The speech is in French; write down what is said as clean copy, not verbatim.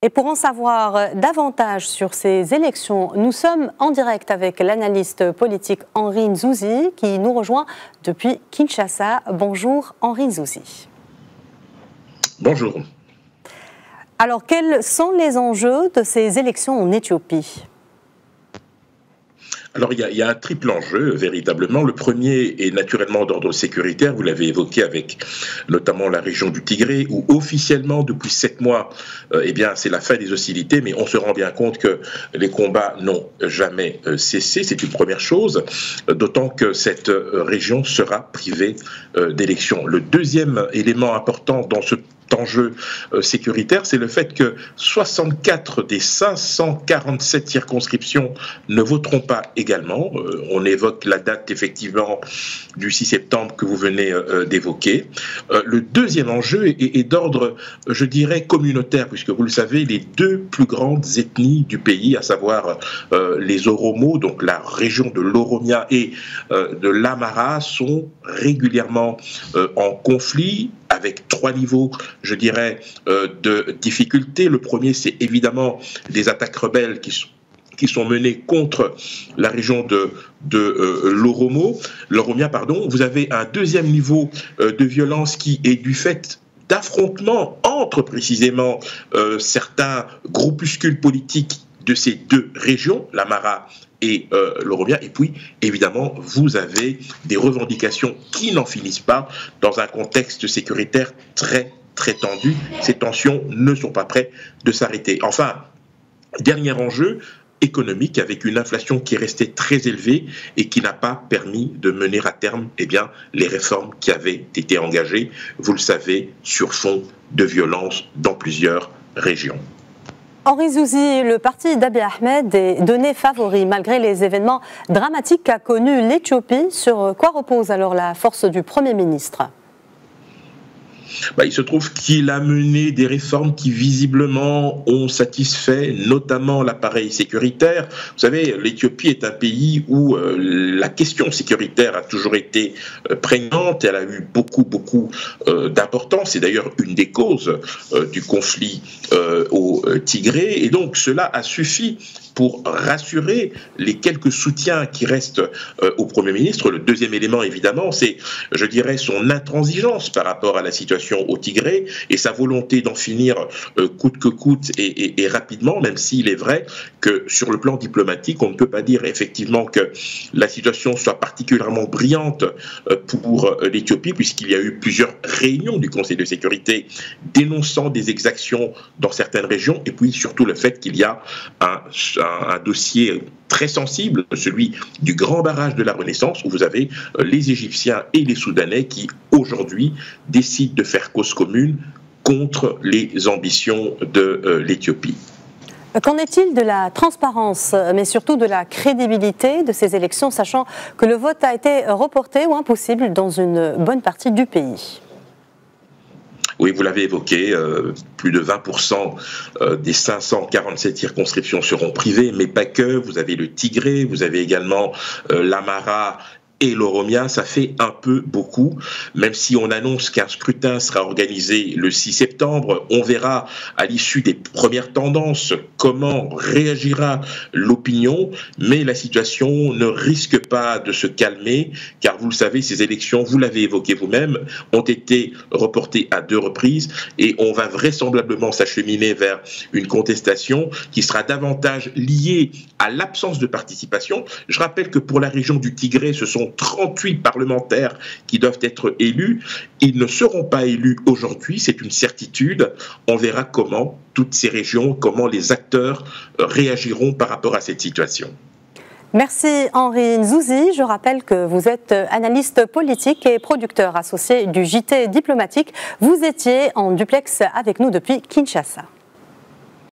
Et pour en savoir davantage sur ces élections, nous sommes en direct avec l'analyste politique Henri Nzouzi qui nous rejoint depuis Kinshasa. Bonjour Henri Nzouzi. Bonjour. Alors quels sont les enjeux de ces élections en Éthiopie ? Alors il y a un triple enjeu véritablement. Le premier est naturellement d'ordre sécuritaire, vous l'avez évoqué avec notamment la région du Tigré où officiellement depuis 7 mois c'est la fin des hostilités, mais on se rend bien compte que les combats n'ont jamais cessé, c'est une première chose, d'autant que cette région sera privée d'élections. Le deuxième élément important dans ce enjeu sécuritaire, c'est le fait que 64 des 547 circonscriptions ne voteront pas également. On évoque la date effectivement du 6 septembre que vous venez d'évoquer. Le deuxième enjeu est d'ordre, je dirais, communautaire, puisque vous le savez, les deux plus grandes ethnies du pays, à savoir les Oromo, donc la région de l'Oromia et de l'Amara, sont régulièrement en conflit, avec 3 niveaux, je dirais, de difficulté. Le premier, c'est évidemment des attaques rebelles qui sont menées contre la région de l'Oromia. Vous avez un deuxième niveau de violence qui est du fait d'affrontements entre précisément certains groupuscules politiques de ces deux régions, l'Amara et l'Oromia. Et puis, évidemment, vous avez des revendications qui n'en finissent pas dans un contexte sécuritaire très, très tendu. Ces tensions ne sont pas prêtes de s'arrêter. Enfin, dernier enjeu économique avec une inflation qui est restée très élevée et qui n'a pas permis de mener à terme les réformes qui avaient été engagées, vous le savez, sur fond de violence dans plusieurs régions. Henri Nzouzi, le parti d'Abiy Ahmed est donné favori malgré les événements dramatiques qu'a connus l'Éthiopie. Sur quoi repose alors la force du Premier ministre ? Il se trouve qu'il a mené des réformes qui visiblement ont satisfait notamment l'appareil sécuritaire. Vous savez, l'Éthiopie est un pays où la question sécuritaire a toujours été prégnante, elle a eu beaucoup d'importance, c'est d'ailleurs une des causes du conflit au Tigré, et donc cela a suffi pour rassurer les quelques soutiens qui restent au Premier ministre. Le deuxième élément, évidemment, c'est, je dirais, son intransigeance par rapport à la situation au Tigré et sa volonté d'en finir coûte que coûte et rapidement, même s'il est vrai que sur le plan diplomatique, on ne peut pas dire effectivement que la situation soit particulièrement brillante pour l'Éthiopie, puisqu'il y a eu plusieurs réunions du Conseil de sécurité dénonçant des exactions dans certaines régions, et puis surtout le fait qu'il y a un dossier très sensible, celui du grand barrage de la Renaissance, où vous avez les Égyptiens et les Soudanais qui, aujourd'hui, décident de faire cause commune contre les ambitions de l'Éthiopie. Qu'en est-il de la transparence, mais surtout de la crédibilité de ces élections, sachant que le vote a été reporté ou impossible dans une bonne partie du pays ? Oui, vous l'avez évoqué, plus de 20% des 547 circonscriptions seront privées, mais pas que. Vous avez le Tigré, vous avez également l'Amara et l'Oromia, ça fait un peu beaucoup, même si on annonce qu'un scrutin sera organisé le 6 septembre, on verra à l'issue des premières tendances comment réagira l'opinion, mais la situation ne risque pas de se calmer, car vous le savez, ces élections, vous l'avez évoqué vous-même, ont été reportées à 2 reprises, et on va vraisemblablement s'acheminer vers une contestation qui sera davantage liée à l'absence de participation. Je rappelle que pour la région du Tigré, ce sont 38 parlementaires qui doivent être élus. Ils ne seront pas élus aujourd'hui, c'est une certitude. On verra comment toutes ces régions, comment les acteurs réagiront par rapport à cette situation. Merci Henri Nzouzi. Je rappelle que vous êtes analyste politique et producteur associé du JT diplomatique. Vous étiez en duplex avec nous depuis Kinshasa.